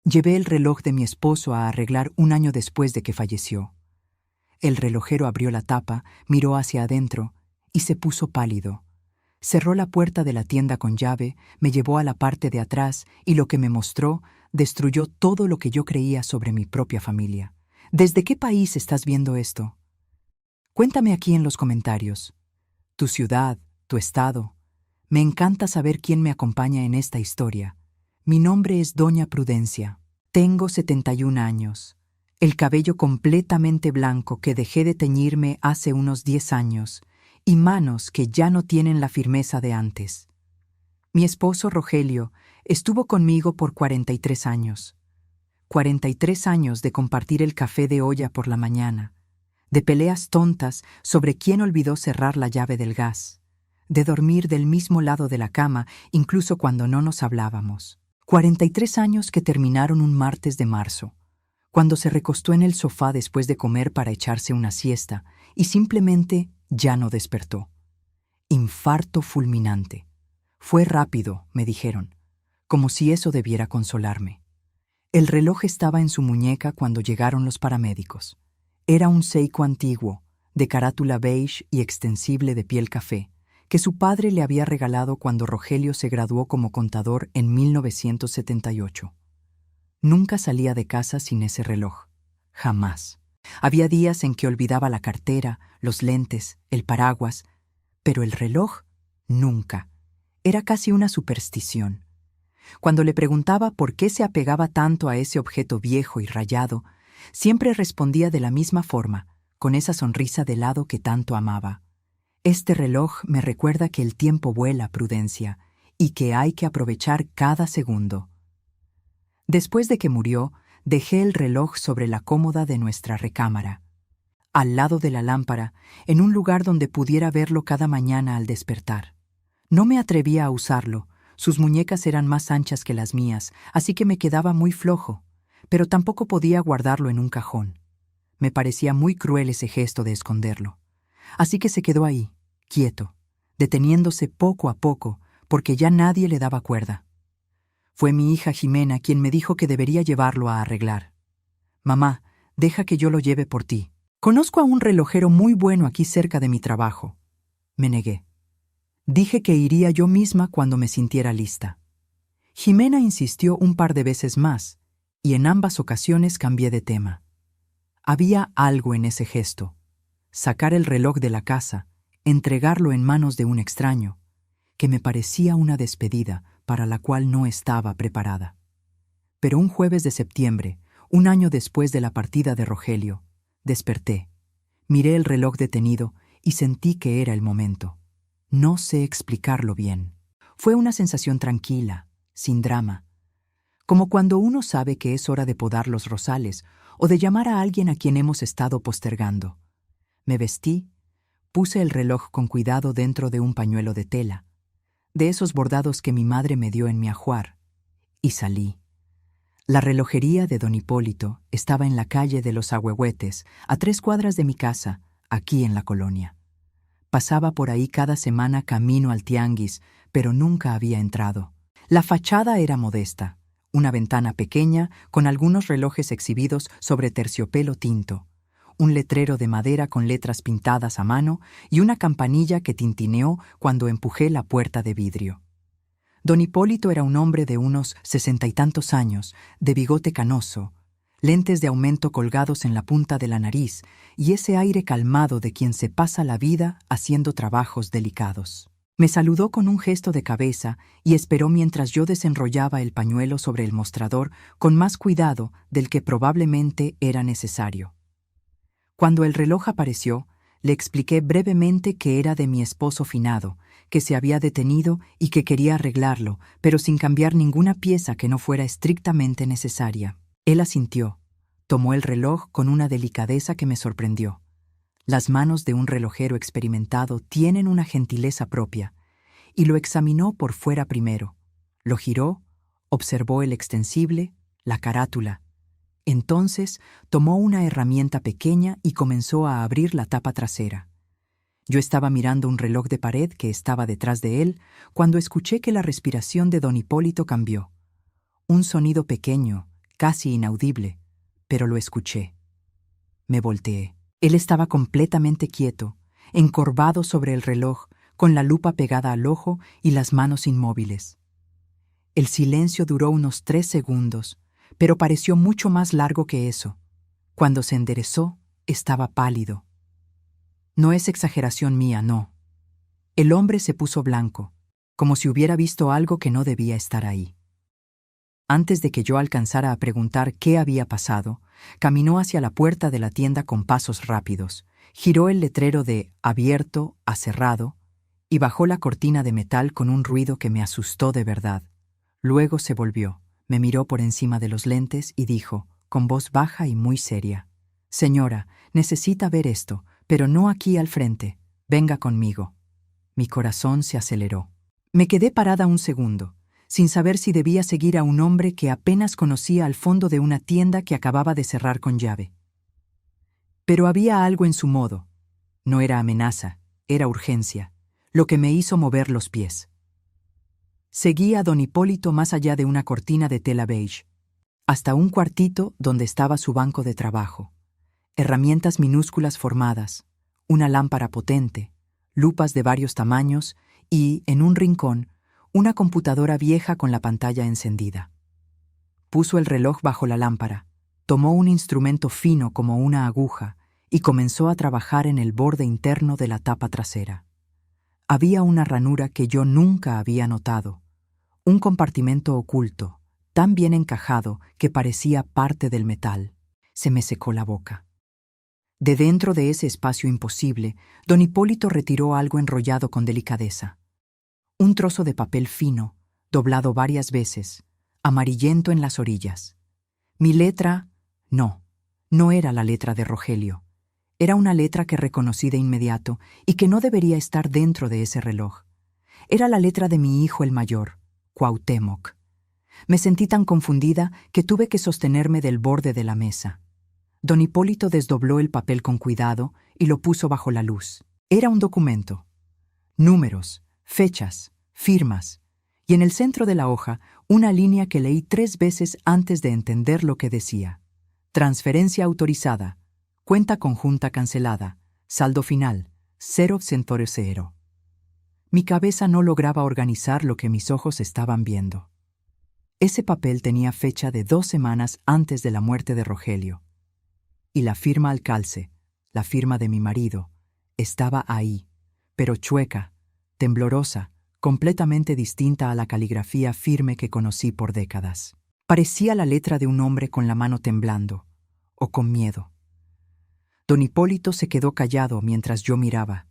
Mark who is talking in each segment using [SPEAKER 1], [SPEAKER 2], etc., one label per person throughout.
[SPEAKER 1] Llevé el reloj de mi esposo a arreglar un año después de que falleció. El relojero abrió la tapa, miró hacia adentro y se puso pálido. Cerró la puerta de la tienda con llave, me llevó a la parte de atrás y lo que me mostró destruyó todo lo que yo creía sobre mi propia familia. ¿Desde qué país estás viendo esto? Cuéntame aquí en los comentarios. Tu ciudad, tu estado. Me encanta saber quién me acompaña en esta historia. Mi nombre es Doña Prudencia. Tengo 71 años. El cabello completamente blanco que dejé de teñirme hace unos 10 años y manos que ya no tienen la firmeza de antes. Mi esposo Rogelio estuvo conmigo por 43 años. 43 años de compartir el café de olla por la mañana, de peleas tontas sobre quién olvidó cerrar la llave del gas, de dormir del mismo lado de la cama incluso cuando no nos hablábamos. 43 años que terminaron un martes de marzo, cuando se recostó en el sofá después de comer para echarse una siesta y simplemente ya no despertó. Infarto fulminante. Fue rápido, me dijeron, como si eso debiera consolarme. El reloj estaba en su muñeca cuando llegaron los paramédicos. Era un Seiko antiguo, de carátula beige y extensible de piel café, que su padre le había regalado cuando Rogelio se graduó como contador en 1978. Nunca salía de casa sin ese reloj. Jamás. Había días en que olvidaba la cartera, los lentes, el paraguas, pero el reloj, nunca. Era casi una superstición. Cuando le preguntaba por qué se apegaba tanto a ese objeto viejo y rayado, siempre respondía de la misma forma, con esa sonrisa de lado que tanto amaba. Este reloj me recuerda que el tiempo vuela, Prudencia, y que hay que aprovechar cada segundo. Después de que murió, dejé el reloj sobre la cómoda de nuestra recámara, al lado de la lámpara, en un lugar donde pudiera verlo cada mañana al despertar. No me atrevía a usarlo, sus muñecas eran más anchas que las mías, así que me quedaba muy flojo, pero tampoco podía guardarlo en un cajón. Me parecía muy cruel ese gesto de esconderlo. Así que se quedó ahí, quieto, deteniéndose poco a poco, porque ya nadie le daba cuerda. Fue mi hija Jimena quien me dijo que debería llevarlo a arreglar. Mamá, deja que yo lo lleve por ti. Conozco a un relojero muy bueno aquí cerca de mi trabajo. Me negué. Dije que iría yo misma cuando me sintiera lista. Jimena insistió un par de veces más, y en ambas ocasiones cambié de tema. Había algo en ese gesto. Sacar el reloj de la casa, entregarlo en manos de un extraño, que me parecía una despedida para la cual no estaba preparada. Pero un jueves de septiembre, un año después de la partida de Rogelio, desperté, miré el reloj detenido y sentí que era el momento. No sé explicarlo bien. Fue una sensación tranquila, sin drama, como cuando uno sabe que es hora de podar los rosales o de llamar a alguien a quien hemos estado postergando. Me vestí, puse el reloj con cuidado dentro de un pañuelo de tela, de esos bordados que mi madre me dio en mi ajuar, y salí. La relojería de don Hipólito estaba en la calle de los Ahuehuetes, a 3 cuadras de mi casa, aquí en la colonia. Pasaba por ahí cada semana camino al tianguis, pero nunca había entrado. La fachada era modesta, una ventana pequeña con algunos relojes exhibidos sobre terciopelo tinto, un letrero de madera con letras pintadas a mano y una campanilla que tintineó cuando empujé la puerta de vidrio. Don Hipólito era un hombre de unos 60 y tantos años, de bigote canoso, lentes de aumento colgados en la punta de la nariz y ese aire calmado de quien se pasa la vida haciendo trabajos delicados. Me saludó con un gesto de cabeza y esperó mientras yo desenrollaba el pañuelo sobre el mostrador con más cuidado del que probablemente era necesario. Cuando el reloj apareció, le expliqué brevemente que era de mi esposo finado, que se había detenido y que quería arreglarlo, pero sin cambiar ninguna pieza que no fuera estrictamente necesaria. Él asintió, tomó el reloj con una delicadeza que me sorprendió. Las manos de un relojero experimentado tienen una gentileza propia, y lo examinó por fuera primero. Lo giró, observó el extensible, la carátula. Entonces tomó una herramienta pequeña y comenzó a abrir la tapa trasera. Yo estaba mirando un reloj de pared que estaba detrás de él cuando escuché que la respiración de don Hipólito cambió. Un sonido pequeño, casi inaudible, pero lo escuché. Me volteé. Él estaba completamente quieto, encorvado sobre el reloj, con la lupa pegada al ojo y las manos inmóviles. El silencio duró unos 3 segundos, pero pareció mucho más largo que eso. Cuando se enderezó, estaba pálido. No es exageración mía, no. El hombre se puso blanco, como si hubiera visto algo que no debía estar ahí. Antes de que yo alcanzara a preguntar qué había pasado, caminó hacia la puerta de la tienda con pasos rápidos, giró el letrero de abierto a cerrado y bajó la cortina de metal con un ruido que me asustó de verdad. Luego se volvió, me miró por encima de los lentes y dijo, con voz baja y muy seria: «Señora, necesita ver esto, pero no aquí al frente. Venga conmigo». Mi corazón se aceleró. Me quedé parada un segundo, sin saber si debía seguir a un hombre que apenas conocía al fondo de una tienda que acababa de cerrar con llave. Pero había algo en su modo. No era amenaza, era urgencia, lo que me hizo mover los pies. Seguí a don Hipólito más allá de una cortina de tela beige, hasta un cuartito donde estaba su banco de trabajo. Herramientas minúsculas formadas, una lámpara potente, lupas de varios tamaños y, en un rincón, una computadora vieja con la pantalla encendida. Puso el reloj bajo la lámpara, tomó un instrumento fino como una aguja y comenzó a trabajar en el borde interno de la tapa trasera. Había una ranura que yo nunca había notado, un compartimento oculto, tan bien encajado que parecía parte del metal. Se me secó la boca. De dentro de ese espacio imposible, don Hipólito retiró algo enrollado con delicadeza. Un trozo de papel fino, doblado varias veces, amarillento en las orillas. Mi letra, no era la letra de Rogelio. Era una letra que reconocí de inmediato y que no debería estar dentro de ese reloj. Era la letra de mi hijo el mayor, Cuauhtémoc. Me sentí tan confundida que tuve que sostenerme del borde de la mesa. Don Hipólito desdobló el papel con cuidado y lo puso bajo la luz. Era un documento. Números, fechas, firmas, y en el centro de la hoja una línea que leí 3 veces antes de entender lo que decía. Transferencia autorizada, cuenta conjunta cancelada, saldo final, 0,00. Mi cabeza no lograba organizar lo que mis ojos estaban viendo. Ese papel tenía fecha de 2 semanas antes de la muerte de Rogelio. Y la firma al calce, la firma de mi marido, estaba ahí, pero chueca, temblorosa, completamente distinta a la caligrafía firme que conocí por décadas. Parecía la letra de un hombre con la mano temblando, o con miedo. Don Hipólito se quedó callado mientras yo miraba.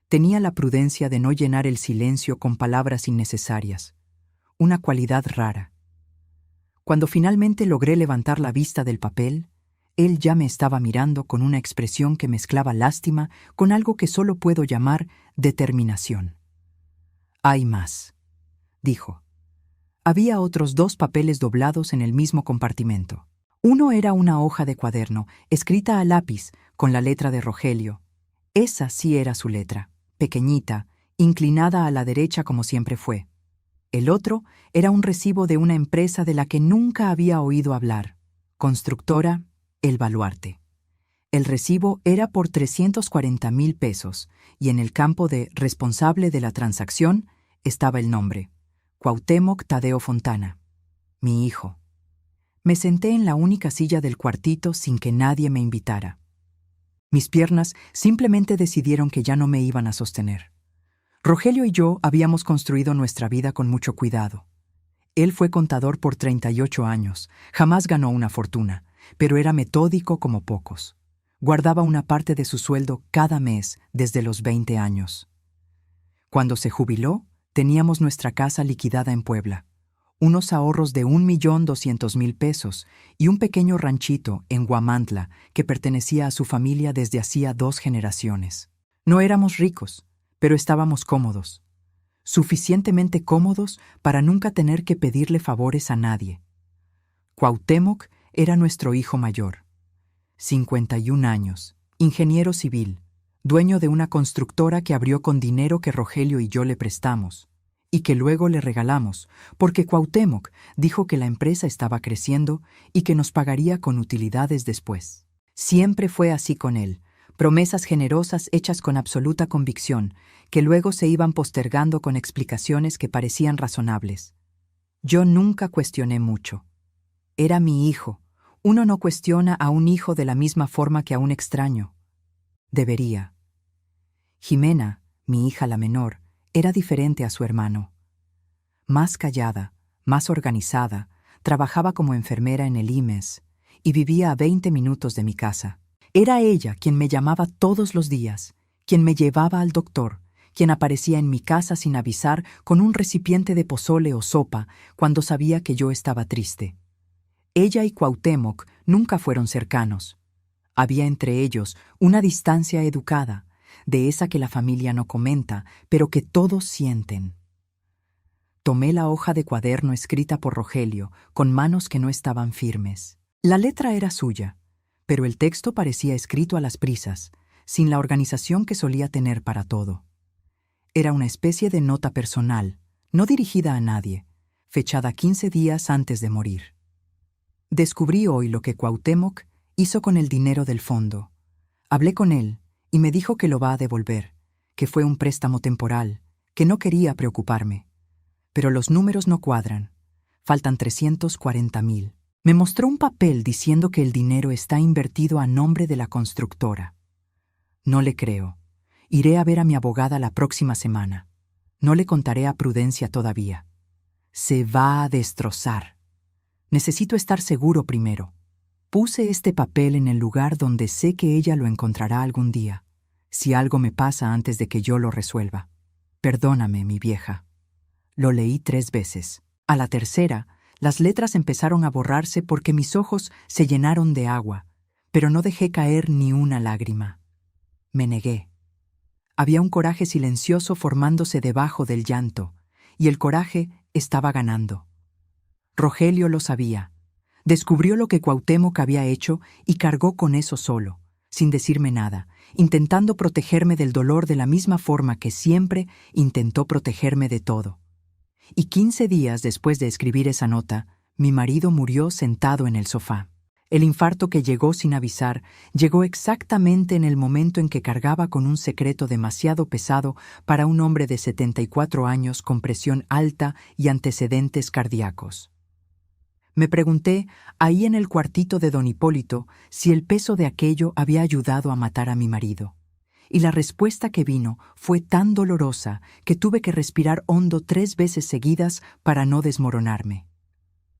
[SPEAKER 1] Tenía la prudencia de no llenar el silencio con palabras innecesarias, una cualidad rara. Cuando finalmente logré levantar la vista del papel, él ya me estaba mirando con una expresión que mezclaba lástima con algo que solo puedo llamar determinación. «Hay más», dijo. Había otros 2 papeles doblados en el mismo compartimento. Uno era una hoja de cuaderno, escrita a lápiz, con la letra de Rogelio. Esa sí era su letra, pequeñita, inclinada a la derecha como siempre fue. El otro era un recibo de una empresa de la que nunca había oído hablar, constructora El Baluarte. El recibo era por 340,000 pesos y en el campo de responsable de la transacción estaba el nombre, Cuauhtémoc Tadeo Fontana, mi hijo. Me senté en la única silla del cuartito sin que nadie me invitara. Mis piernas simplemente decidieron que ya no me iban a sostener. Rogelio y yo habíamos construido nuestra vida con mucho cuidado. Él fue contador por 38 años, jamás ganó una fortuna, pero era metódico como pocos. Guardaba una parte de su sueldo cada mes desde los 20 años. Cuando se jubiló, teníamos nuestra casa liquidada en Puebla, unos ahorros de 1,200,000 pesos y un pequeño ranchito en Huamantla que pertenecía a su familia desde hacía 2 generaciones. No éramos ricos, pero estábamos cómodos, suficientemente cómodos para nunca tener que pedirle favores a nadie. Cuauhtémoc era nuestro hijo mayor, 51 años, ingeniero civil, dueño de una constructora que abrió con dinero que Rogelio y yo le prestamos, y que luego le regalamos, porque Cuauhtémoc dijo que la empresa estaba creciendo y que nos pagaría con utilidades después. Siempre fue así con él, promesas generosas hechas con absoluta convicción, que luego se iban postergando con explicaciones que parecían razonables. Yo nunca cuestioné mucho. Era mi hijo. Uno no cuestiona a un hijo de la misma forma que a un extraño. Debería. Jimena, mi hija la menor, era diferente a su hermano. Más callada, más organizada, trabajaba como enfermera en el IMES y vivía a 20 minutos de mi casa. Era ella quien me llamaba todos los días, quien me llevaba al doctor, quien aparecía en mi casa sin avisar con un recipiente de pozole o sopa cuando sabía que yo estaba triste. Ella y Cuauhtémoc nunca fueron cercanos. Había entre ellos una distancia educada, de esa que la familia no comenta, pero que todos sienten. Tomé la hoja de cuaderno escrita por Rogelio, con manos que no estaban firmes. La letra era suya, pero el texto parecía escrito a las prisas, sin la organización que solía tener para todo. Era una especie de nota personal, no dirigida a nadie, fechada 15 días antes de morir. Descubrí hoy lo que Cuauhtémoc hizo con el dinero del fondo. Hablé con él y me dijo que lo va a devolver, que fue un préstamo temporal, que no quería preocuparme. Pero los números no cuadran. Faltan 340,000. Me mostró un papel diciendo que el dinero está invertido a nombre de la constructora. No le creo. Iré a ver a mi abogada la próxima semana. No le contaré a Prudencia todavía. Se va a destrozar. Necesito estar seguro primero. Puse este papel en el lugar donde sé que ella lo encontrará algún día, si algo me pasa antes de que yo lo resuelva. Perdóname, mi vieja. Lo leí 3 veces. A la tercera, las letras empezaron a borrarse porque mis ojos se llenaron de agua, pero no dejé caer ni una lágrima. Me negué. Había un coraje silencioso formándose debajo del llanto, y el coraje estaba ganando. Rogelio lo sabía. Descubrió lo que Cuauhtémoc había hecho y cargó con eso solo, sin decirme nada, intentando protegerme del dolor de la misma forma que siempre intentó protegerme de todo. Y 15 días después de escribir esa nota, mi marido murió sentado en el sofá. El infarto que llegó sin avisar llegó exactamente en el momento en que cargaba con un secreto demasiado pesado para un hombre de 74 años con presión alta y antecedentes cardíacos. Me pregunté, ahí en el cuartito de don Hipólito, si el peso de aquello había ayudado a matar a mi marido. Y la respuesta que vino fue tan dolorosa que tuve que respirar hondo 3 veces seguidas para no desmoronarme.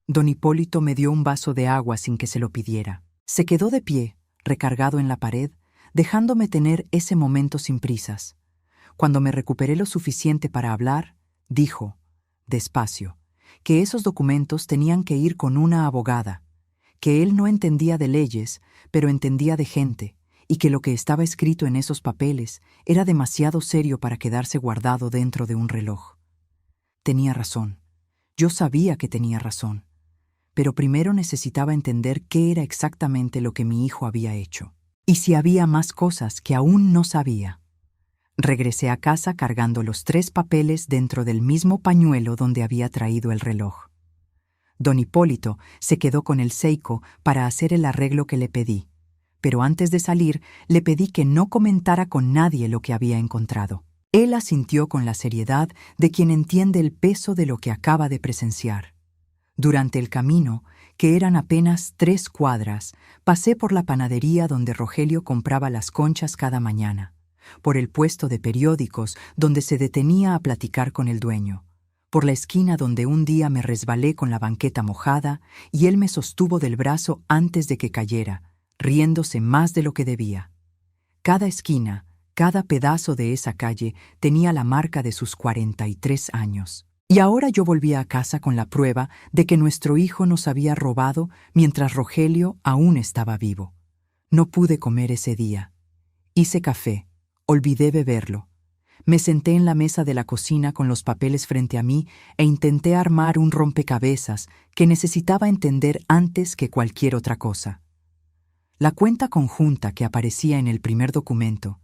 [SPEAKER 1] Don Hipólito me dio un vaso de agua sin que se lo pidiera. Se quedó de pie, recargado en la pared, dejándome tener ese momento sin prisas. Cuando me recuperé lo suficiente para hablar, dijo, despacio, que esos documentos tenían que ir con una abogada, que él no entendía de leyes, pero entendía de gente, y que lo que estaba escrito en esos papeles era demasiado serio para quedarse guardado dentro de un reloj. Tenía razón. Yo sabía que tenía razón. Pero primero necesitaba entender qué era exactamente lo que mi hijo había hecho, y si había más cosas que aún no sabía. Regresé a casa cargando los 3 papeles dentro del mismo pañuelo donde había traído el reloj. Don Hipólito se quedó con el Seiko para hacer el arreglo que le pedí, pero antes de salir le pedí que no comentara con nadie lo que había encontrado. Él asintió con la seriedad de quien entiende el peso de lo que acaba de presenciar. Durante el camino, que eran apenas 3 cuadras, pasé por la panadería donde Rogelio compraba las conchas cada mañana, por el puesto de periódicos donde se detenía a platicar con el dueño, por la esquina donde un día me resbalé con la banqueta mojada y él me sostuvo del brazo antes de que cayera, riéndose más de lo que debía. Cada esquina, cada pedazo de esa calle tenía la marca de sus 43 años. Y ahora yo volvía a casa con la prueba de que nuestro hijo nos había robado mientras Rogelio aún estaba vivo. No pude comer ese día. Hice café. Olvidé beberlo. Me senté en la mesa de la cocina con los papeles frente a mí e intenté armar un rompecabezas que necesitaba entender antes que cualquier otra cosa. La cuenta conjunta que aparecía en el primer documento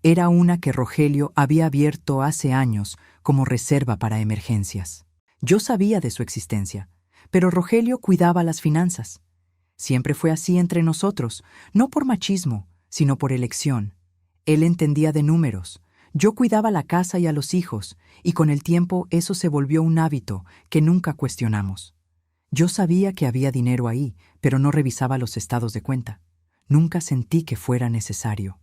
[SPEAKER 1] Era una que Rogelio había abierto hace años como reserva para emergencias. Yo sabía de su existencia, pero Rogelio cuidaba las finanzas. Siempre fue así entre nosotros, no por machismo, sino por elección. Él entendía de números. Yo cuidaba la casa y a los hijos, y con el tiempo eso se volvió un hábito que nunca cuestionamos. Yo sabía que había dinero ahí, pero no revisaba los estados de cuenta. Nunca sentí que fuera necesario.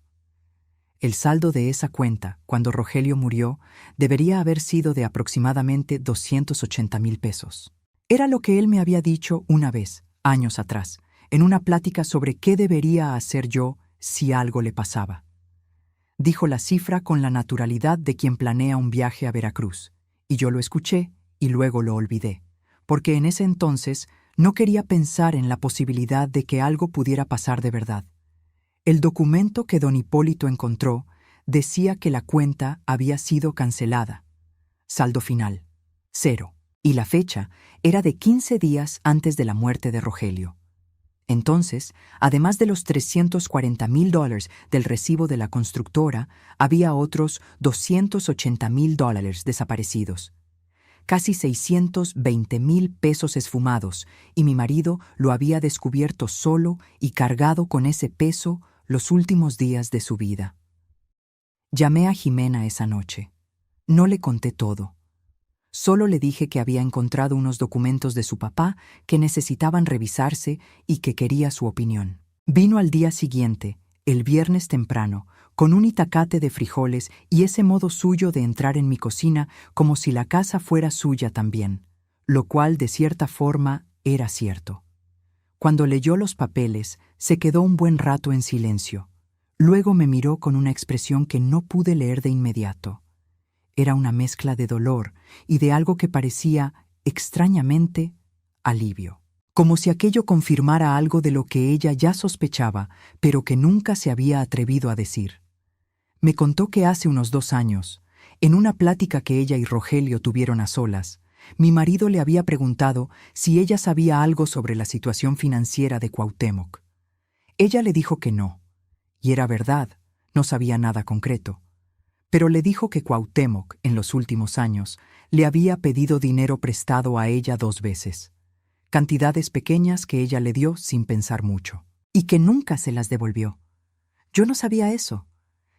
[SPEAKER 1] El saldo de esa cuenta, cuando Rogelio murió, debería haber sido de aproximadamente 280,000 pesos. Era lo que él me había dicho una vez, años atrás, en una plática sobre qué debería hacer yo si algo le pasaba. Dijo la cifra con la naturalidad de quien planea un viaje a Veracruz, y yo lo escuché y luego lo olvidé, porque en ese entonces no quería pensar en la posibilidad de que algo pudiera pasar de verdad. El documento que don Hipólito encontró decía que la cuenta había sido cancelada. Saldo final, 0. Y la fecha era de 15 días antes de la muerte de Rogelio. Entonces, además de los $340,000 del recibo de la constructora, había otros $280,000 desaparecidos. Casi 620,000 pesos esfumados, y mi marido lo había descubierto solo y cargado con ese peso los últimos días de su vida. Llamé a Jimena esa noche. No le conté todo. Solo le dije que había encontrado unos documentos de su papá que necesitaban revisarse y que quería su opinión. Vino al día siguiente, el viernes temprano, con un itacate de frijoles y ese modo suyo de entrar en mi cocina como si la casa fuera suya también, lo cual de cierta forma era cierto. Cuando leyó los papeles, se quedó un buen rato en silencio. Luego me miró con una expresión que no pude leer de inmediato. Era una mezcla de dolor y de algo que parecía, extrañamente, alivio. Como si aquello confirmara algo de lo que ella ya sospechaba, pero que nunca se había atrevido a decir. Me contó que hace unos 2 años, en una plática que ella y Rogelio tuvieron a solas, mi marido le había preguntado si ella sabía algo sobre la situación financiera de Cuauhtémoc. Ella le dijo que no, y era verdad, no sabía nada concreto. Pero le dijo que Cuauhtémoc, en los últimos años, le había pedido dinero prestado a ella 2 veces, cantidades pequeñas que ella le dio sin pensar mucho, y que nunca se las devolvió. Yo no sabía eso.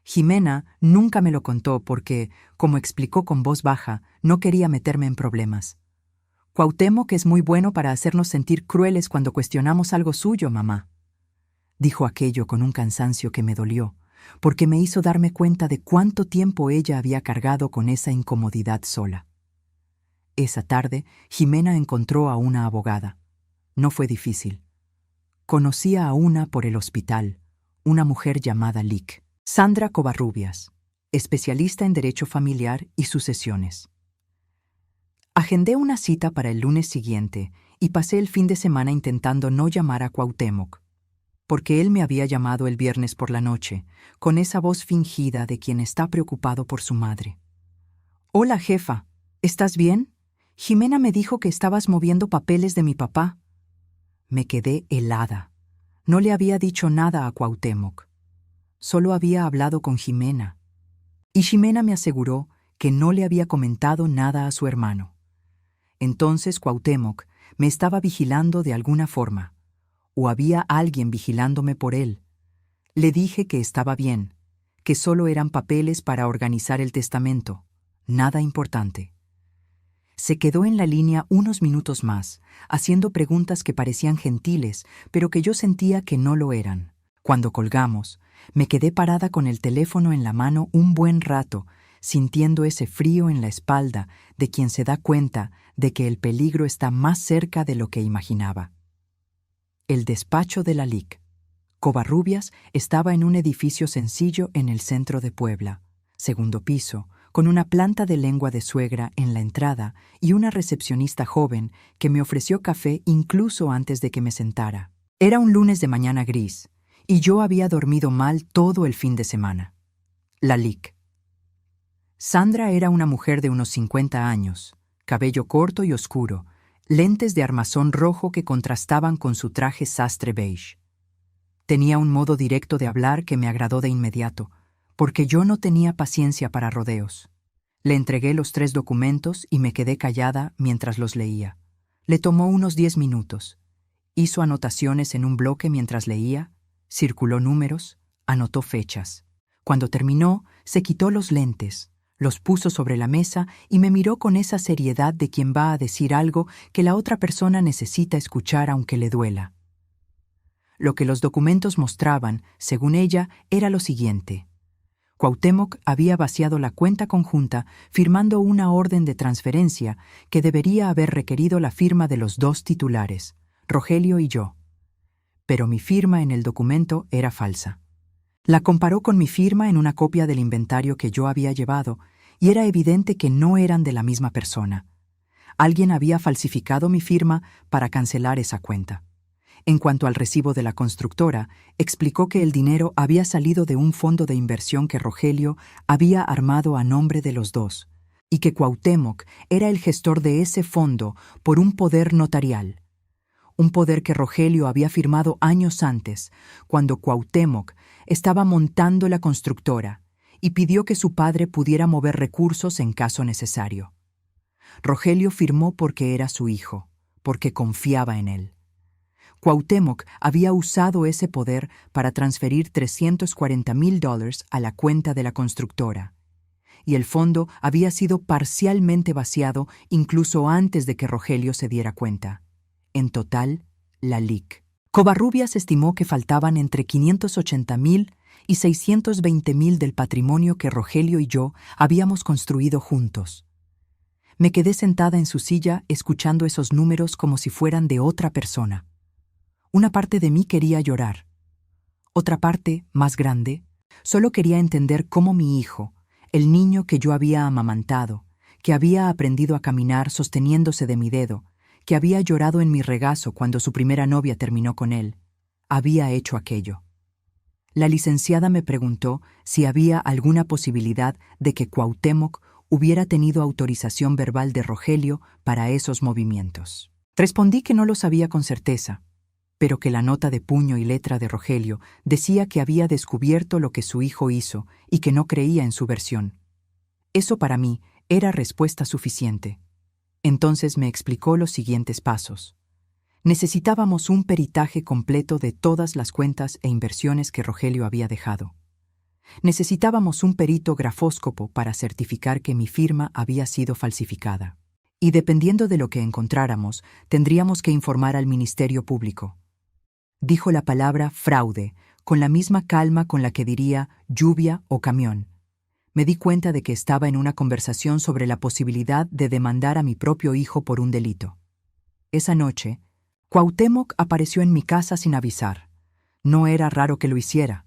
[SPEAKER 1] Jimena nunca me lo contó porque, como explicó con voz baja, no quería meterme en problemas. Cuauhtémoc es muy bueno para hacernos sentir crueles cuando cuestionamos algo suyo, mamá. Dijo aquello con un cansancio que me dolió, porque me hizo darme cuenta de cuánto tiempo ella había cargado con esa incomodidad sola. Esa tarde, Jimena encontró a una abogada. No fue difícil. Conocía a una por el hospital, una mujer llamada Lic, Sandra Covarrubias, especialista en derecho familiar y sucesiones. Agendé una cita para el lunes siguiente y pasé el fin de semana intentando no llamar a Cuauhtémoc, porque él me había llamado el viernes por la noche, con esa voz fingida de quien está preocupado por su madre. «Hola, jefa. ¿Estás bien? Jimena me dijo que estabas moviendo papeles de mi papá». Me quedé helada. No le había dicho nada a Cuauhtémoc. Solo había hablado con Jimena. Y Jimena me aseguró que no le había comentado nada a su hermano. Entonces Cuauhtémoc me estaba vigilando de alguna forma. O había alguien vigilándome por él. Le dije que estaba bien, que solo eran papeles para organizar el testamento, nada importante. Se quedó en la línea unos minutos más, haciendo preguntas que parecían gentiles, pero que yo sentía que no lo eran. Cuando colgamos, me quedé parada con el teléfono en la mano un buen rato, sintiendo ese frío en la espalda de quien se da cuenta de que el peligro está más cerca de lo que imaginaba. El despacho de la Lic. Covarrubias estaba en un edificio sencillo en el centro de Puebla, segundo piso, con una planta de lengua de suegra en la entrada y una recepcionista joven que me ofreció café incluso antes de que me sentara. Era un lunes de mañana gris, y yo había dormido mal todo el fin de semana. La Lic. Sandra era una mujer de unos 50 años, cabello corto y oscuro, lentes de armazón rojo que contrastaban con su traje sastre beige. Tenía un modo directo de hablar que me agradó de inmediato, porque yo no tenía paciencia para rodeos. Le entregué los 3 documentos y me quedé callada mientras los leía. Le tomó unos 10 minutos. Hizo anotaciones en un bloque mientras leía, circuló números, anotó fechas. Cuando terminó, se quitó los lentes, los puso sobre la mesa y me miró con esa seriedad de quien va a decir algo que la otra persona necesita escuchar aunque le duela. Lo que los documentos mostraban, según ella, era lo siguiente. Cuauhtémoc había vaciado la cuenta conjunta firmando una orden de transferencia que debería haber requerido la firma de los 2 titulares, Rogelio y yo. Pero mi firma en el documento era falsa. La comparó con mi firma en una copia del inventario que yo había llevado y era evidente que no eran de la misma persona. Alguien había falsificado mi firma para cancelar esa cuenta. En cuanto al recibo de la constructora, explicó que el dinero había salido de un fondo de inversión que Rogelio había armado a nombre de los 2, y que Cuauhtémoc era el gestor de ese fondo por un poder notarial. Un poder que Rogelio había firmado años antes, cuando Cuauhtémoc estaba montando la constructora, y pidió que su padre pudiera mover recursos en caso necesario. Rogelio firmó porque era su hijo, porque confiaba en él. Cuauhtémoc había usado ese poder para transferir $340,000 a la cuenta de la constructora, y el fondo había sido parcialmente vaciado incluso antes de que Rogelio se diera cuenta. En total, la LIC. Covarrubias estimó que faltaban entre $580,000 y $620,000 del patrimonio que Rogelio y yo habíamos construido juntos. Me quedé sentada en su silla escuchando esos números como si fueran de otra persona. Una parte de mí quería llorar. Otra parte, más grande, solo quería entender cómo mi hijo, el niño que yo había amamantado, que había aprendido a caminar sosteniéndose de mi dedo, que había llorado en mi regazo cuando su primera novia terminó con él, había hecho aquello. La licenciada me preguntó si había alguna posibilidad de que Cuauhtémoc hubiera tenido autorización verbal de Rogelio para esos movimientos. Respondí que no lo sabía con certeza, pero que la nota de puño y letra de Rogelio decía que había descubierto lo que su hijo hizo y que no creía en su versión. Eso para mí era respuesta suficiente. Entonces me explicó los siguientes pasos. Necesitábamos un peritaje completo de todas las cuentas e inversiones que Rogelio había dejado. Necesitábamos un perito grafóscopo para certificar que mi firma había sido falsificada. Y dependiendo de lo que encontráramos, tendríamos que informar al Ministerio Público. Dijo la palabra fraude, con la misma calma con la que diría lluvia o camión. Me di cuenta de que estaba en una conversación sobre la posibilidad de demandar a mi propio hijo por un delito. Esa noche, Cuauhtémoc apareció en mi casa sin avisar. No era raro que lo hiciera.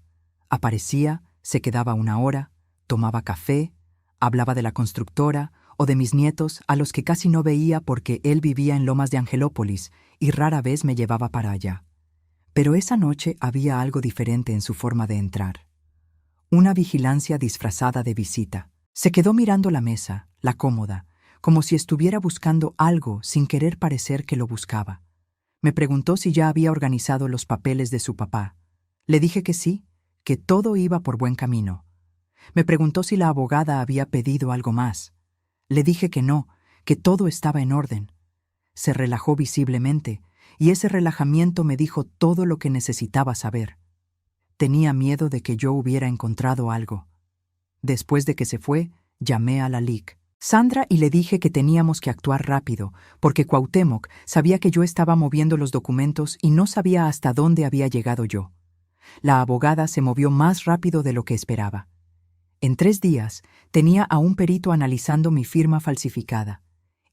[SPEAKER 1] Aparecía, se quedaba una hora, tomaba café, hablaba de la constructora o de mis nietos a los que casi no veía porque él vivía en Lomas de Angelópolis y rara vez me llevaba para allá. Pero esa noche había algo diferente en su forma de entrar. Una vigilancia disfrazada de visita. Se quedó mirando la mesa, la cómoda, como si estuviera buscando algo sin querer parecer que lo buscaba. Me preguntó si ya había organizado los papeles de su papá. Le dije que sí, que todo iba por buen camino. Me preguntó si la abogada había pedido algo más. Le dije que no, que todo estaba en orden. Se relajó visiblemente, y ese relajamiento me dijo todo lo que necesitaba saber. Tenía miedo de que yo hubiera encontrado algo. Después de que se fue, llamé a la LIC. Sandra y le dije que teníamos que actuar rápido, porque Cuauhtémoc sabía que yo estaba moviendo los documentos y no sabía hasta dónde había llegado yo. La abogada se movió más rápido de lo que esperaba. En 3 días, tenía a un perito analizando mi firma falsificada.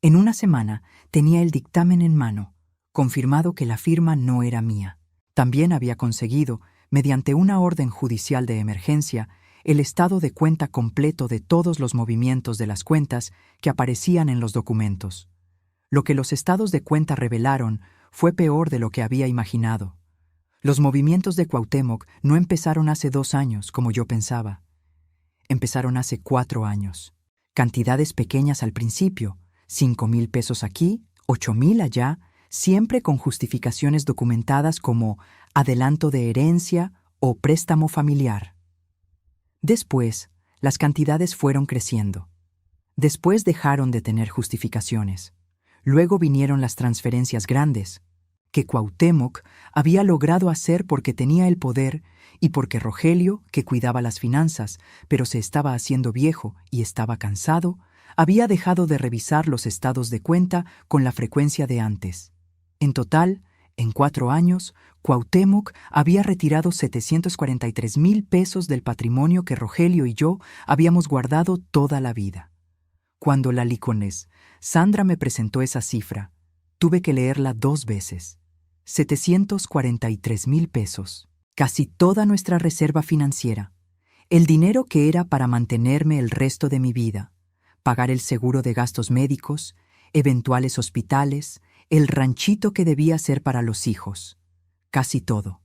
[SPEAKER 1] En una semana, tenía el dictamen en mano, confirmado que la firma no era mía. También había conseguido, mediante una orden judicial de emergencia, el estado de cuenta completo de todos los movimientos de las cuentas que aparecían en los documentos. Lo que los estados de cuenta revelaron fue peor de lo que había imaginado. Los movimientos de Cuauhtémoc no empezaron hace 2 años, como yo pensaba. Empezaron hace 4 años. Cantidades pequeñas al principio, 5,000 pesos aquí, 8,000 allá, siempre con justificaciones documentadas como adelanto de herencia o préstamo familiar. Después, las cantidades fueron creciendo. Después dejaron de tener justificaciones. Luego vinieron las transferencias grandes, que Cuauhtémoc había logrado hacer porque tenía el poder y porque Rogelio, que cuidaba las finanzas, pero se estaba haciendo viejo y estaba cansado, había dejado de revisar los estados de cuenta con la frecuencia de antes. En total, en 4 años, Cuauhtémoc había retirado 743,000 pesos del patrimonio que Rogelio y yo habíamos guardado toda la vida. Cuando la licones, Sandra me presentó esa cifra, tuve que leerla 2 veces. 743,000 pesos. Casi toda nuestra reserva financiera. El dinero que era para mantenerme el resto de mi vida, pagar el seguro de gastos médicos, eventuales hospitales, el ranchito que debía ser para los hijos. Casi todo.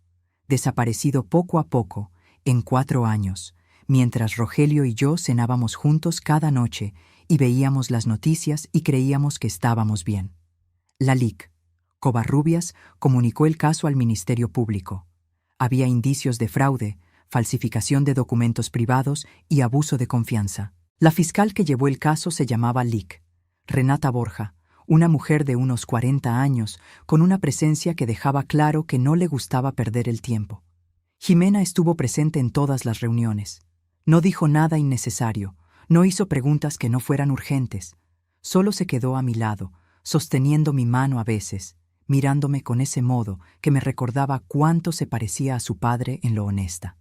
[SPEAKER 1] Desaparecido poco a poco, en 4 años, mientras Rogelio y yo cenábamos juntos cada noche y veíamos las noticias y creíamos que estábamos bien. La LIC, Covarrubias, comunicó el caso al Ministerio Público. Había indicios de fraude, falsificación de documentos privados y abuso de confianza. La fiscal que llevó el caso se llamaba LIC, Renata Borja, una mujer de unos 40 años, con una presencia que dejaba claro que no le gustaba perder el tiempo. Jimena estuvo presente en todas las reuniones. No dijo nada innecesario, no hizo preguntas que no fueran urgentes. Solo se quedó a mi lado, sosteniendo mi mano a veces, mirándome con ese modo que me recordaba cuánto se parecía a su padre en lo honesta.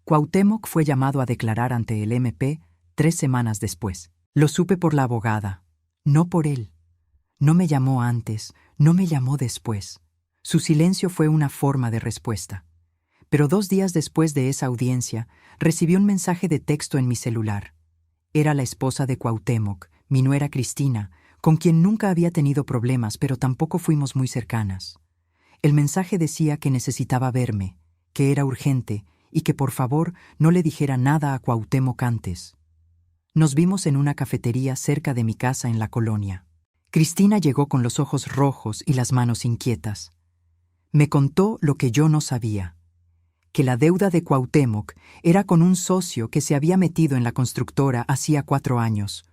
[SPEAKER 1] Cuauhtémoc fue llamado a declarar ante el MP 3 semanas después. Lo supe por la abogada, no por él. No me llamó antes, no me llamó después. Su silencio fue una forma de respuesta. Pero 2 días después de esa audiencia, recibí un mensaje de texto en mi celular. Era la esposa de Cuauhtémoc, mi nuera Cristina, con quien nunca había tenido problemas, pero tampoco fuimos muy cercanas. El mensaje decía que necesitaba verme, que era urgente y que por favor no le dijera nada a Cuauhtémoc antes. Nos vimos en una cafetería cerca de mi casa en la colonia. Cristina llegó con los ojos rojos y las manos inquietas. Me contó lo que yo no sabía, que la deuda de Cuauhtémoc era con un socio que se había metido en la constructora hacía 4 años,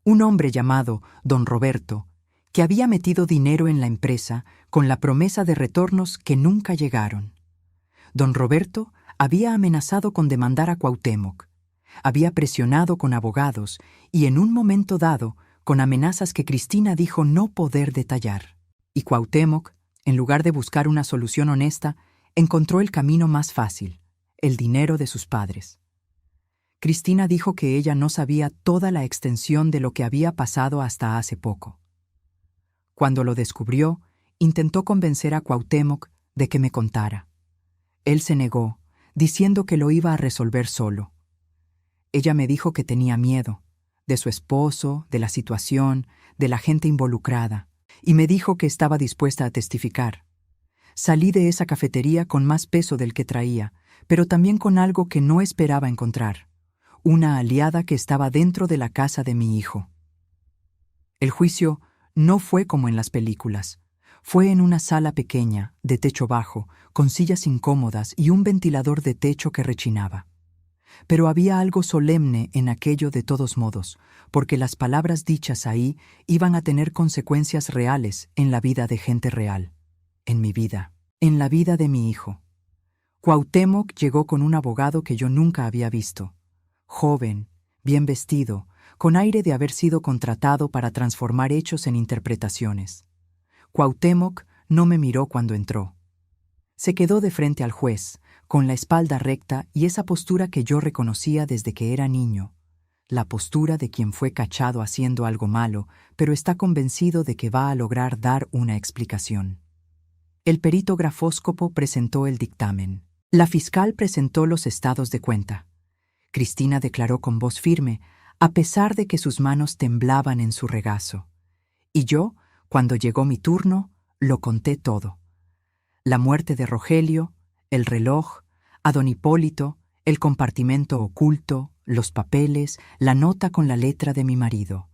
[SPEAKER 1] un hombre llamado don Roberto, que había metido dinero en la empresa con la promesa de retornos que nunca llegaron. Don Roberto había amenazado con demandar a Cuauhtémoc, había presionado con abogados y en un momento dado con amenazas que Cristina dijo no poder detallar. Y Cuauhtémoc, en lugar de buscar una solución honesta, encontró el camino más fácil, el dinero de sus padres. Cristina dijo que ella no sabía toda la extensión de lo que había pasado hasta hace poco. Cuando lo descubrió, intentó convencer a Cuauhtémoc de que me contara. Él se negó, diciendo que lo iba a resolver solo. Ella me dijo que tenía miedo, de su esposo, de la situación, de la gente involucrada, y me dijo que estaba dispuesta a testificar. Salí de esa cafetería con más peso del que traía, pero también con algo que no esperaba encontrar, una aliada que estaba dentro de la casa de mi hijo. El juicio no fue como en las películas. Fue en una sala pequeña, de techo bajo, con sillas incómodas y un ventilador de techo que rechinaba. Pero había algo solemne en aquello de todos modos, porque las palabras dichas ahí iban a tener consecuencias reales en la vida de gente real, en mi vida, en la vida de mi hijo. Cuauhtémoc llegó con un abogado que yo nunca había visto, joven, bien vestido, con aire de haber sido contratado para transformar hechos en interpretaciones. Cuauhtémoc no me miró cuando entró. Se quedó de frente al juez, con la espalda recta y esa postura que yo reconocía desde que era niño, la postura de quien fue cachado haciendo algo malo, pero está convencido de que va a lograr dar una explicación. El perito grafóscopo presentó el dictamen. La fiscal presentó los estados de cuenta. Cristina declaró con voz firme, a pesar de que sus manos temblaban en su regazo. Y yo, cuando llegó mi turno, lo conté todo. La muerte de Rogelio, el reloj, a don Hipólito, el compartimento oculto, los papeles, la nota con la letra de mi marido.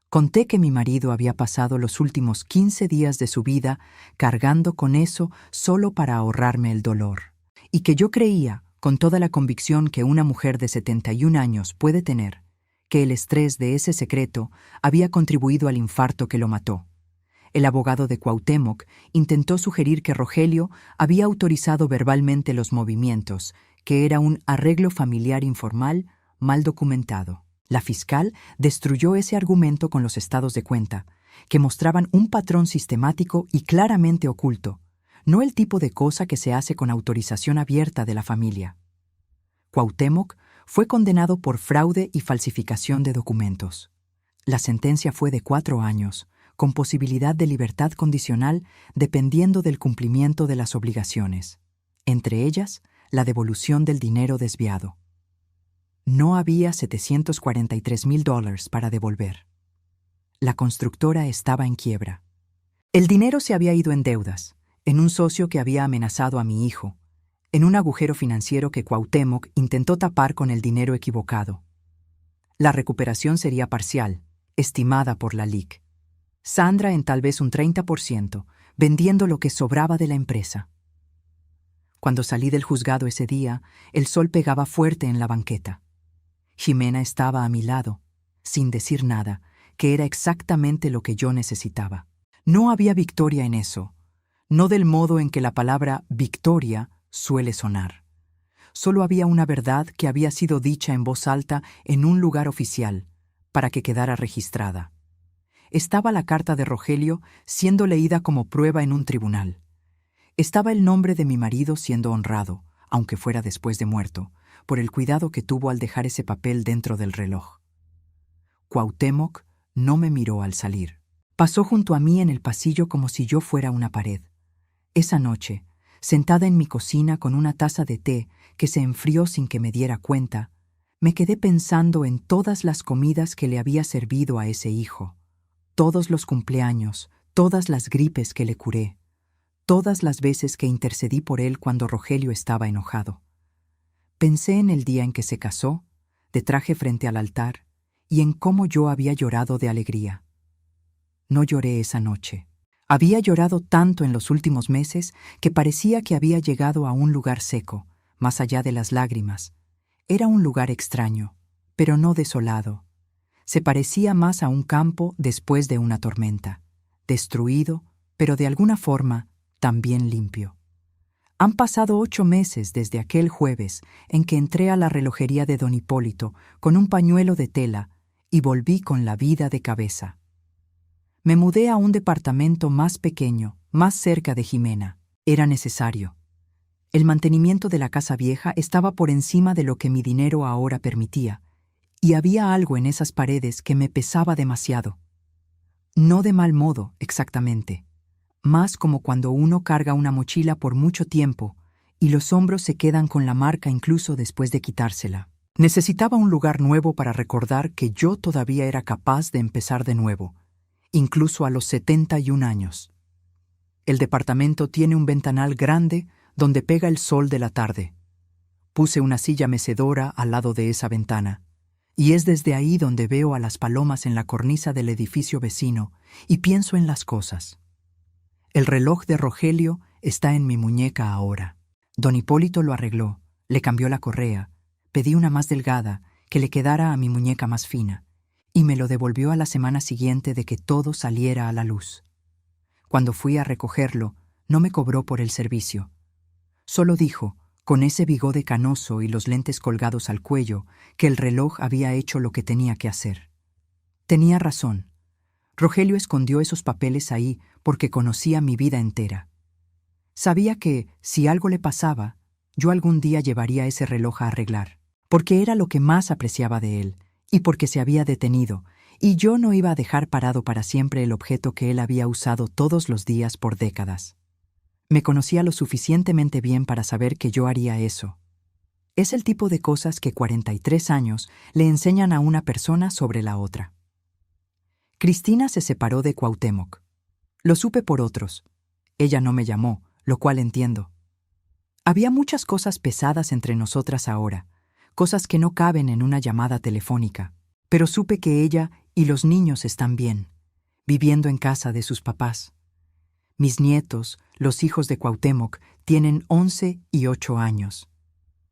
[SPEAKER 1] Conté que mi marido había pasado los últimos 15 días de su vida cargando con eso solo para ahorrarme el dolor, y que yo creía, con toda la convicción que una mujer de 71 años puede tener, que el estrés de ese secreto había contribuido al infarto que lo mató. El abogado de Cuauhtémoc intentó sugerir que Rogelio había autorizado verbalmente los movimientos, que era un arreglo familiar informal mal documentado. La fiscal destruyó ese argumento con los estados de cuenta, que mostraban un patrón sistemático y claramente oculto, no el tipo de cosa que se hace con autorización abierta de la familia. Cuauhtémoc fue condenado por fraude y falsificación de documentos. La sentencia fue de 4 años, con posibilidad de libertad condicional dependiendo del cumplimiento de las obligaciones, entre ellas la devolución del dinero desviado. No había $743,000 para devolver. La constructora estaba en quiebra. El dinero se había ido en deudas, en un socio que había amenazado a mi hijo, en un agujero financiero que Cuauhtémoc intentó tapar con el dinero equivocado. La recuperación sería parcial, estimada por la LIC. Sandra en tal vez un 30%, vendiendo lo que sobraba de la empresa. Cuando salí del juzgado ese día, el sol pegaba fuerte en la banqueta. Jimena estaba a mi lado, sin decir nada, que era exactamente lo que yo necesitaba. No había victoria en eso, no del modo en que la palabra victoria suele sonar. Solo había una verdad que había sido dicha en voz alta en un lugar oficial, para que quedara registrada. Estaba la carta de Rogelio siendo leída como prueba en un tribunal. Estaba el nombre de mi marido siendo honrado, aunque fuera después de muerto, por el cuidado que tuvo al dejar ese papel dentro del reloj. Cuauhtémoc no me miró al salir. Pasó junto a mí en el pasillo como si yo fuera una pared. Esa noche, sentada en mi cocina con una taza de té que se enfrió sin que me diera cuenta, me quedé pensando en todas las comidas que le había servido a ese hijo, todos los cumpleaños, todas las gripes que le curé, todas las veces que intercedí por él cuando Rogelio estaba enojado. Pensé en el día en que se casó, de traje frente al altar, y en cómo yo había llorado de alegría. No lloré esa noche. Había llorado tanto en los últimos meses que parecía que había llegado a un lugar seco, más allá de las lágrimas. Era un lugar extraño, pero no desolado. Se parecía más a un campo después de una tormenta, destruido, pero de alguna forma también limpio. Han pasado 8 meses desde aquel jueves en que entré a la relojería de don Hipólito con un pañuelo de tela y volví con la vida de cabeza. Me mudé a un departamento más pequeño, más cerca de Jimena. Era necesario. El mantenimiento de la casa vieja estaba por encima de lo que mi dinero ahora permitía, y había algo en esas paredes que me pesaba demasiado. No de mal modo, exactamente. Más como cuando uno carga una mochila por mucho tiempo y los hombros se quedan con la marca incluso después de quitársela. Necesitaba un lugar nuevo para recordar que yo todavía era capaz de empezar de nuevo, incluso a los 71 años. El departamento tiene un ventanal grande donde pega el sol de la tarde. Puse una silla mecedora al lado de esa ventana, y es desde ahí donde veo a las palomas en la cornisa del edificio vecino y pienso en las cosas. El reloj de Rogelio está en mi muñeca ahora. Don Hipólito lo arregló, le cambió la correa, pedí una más delgada que le quedara a mi muñeca más fina, y me lo devolvió a la semana siguiente de que todo saliera a la luz. Cuando fui a recogerlo, no me cobró por el servicio. Solo dijo, con ese bigote canoso y los lentes colgados al cuello, que el reloj había hecho lo que tenía que hacer. Tenía razón. Rogelio escondió esos papeles ahí porque conocía mi vida entera. Sabía que, si algo le pasaba, yo algún día llevaría ese reloj a arreglar, porque era lo que más apreciaba de él, y porque se había detenido, y yo no iba a dejar parado para siempre el objeto que él había usado todos los días por décadas. Me conocía lo suficientemente bien para saber que yo haría eso. Es el tipo de cosas que 43 años le enseñan a una persona sobre la otra. Cristina se separó de Cuauhtémoc. Lo supe por otros. Ella no me llamó, lo cual entiendo. Había muchas cosas pesadas entre nosotras ahora, cosas que no caben en una llamada telefónica, pero supe que ella y los niños están bien, viviendo en casa de sus papás. Mis nietos, los hijos de Cuauhtémoc, tienen 11 y 8 años.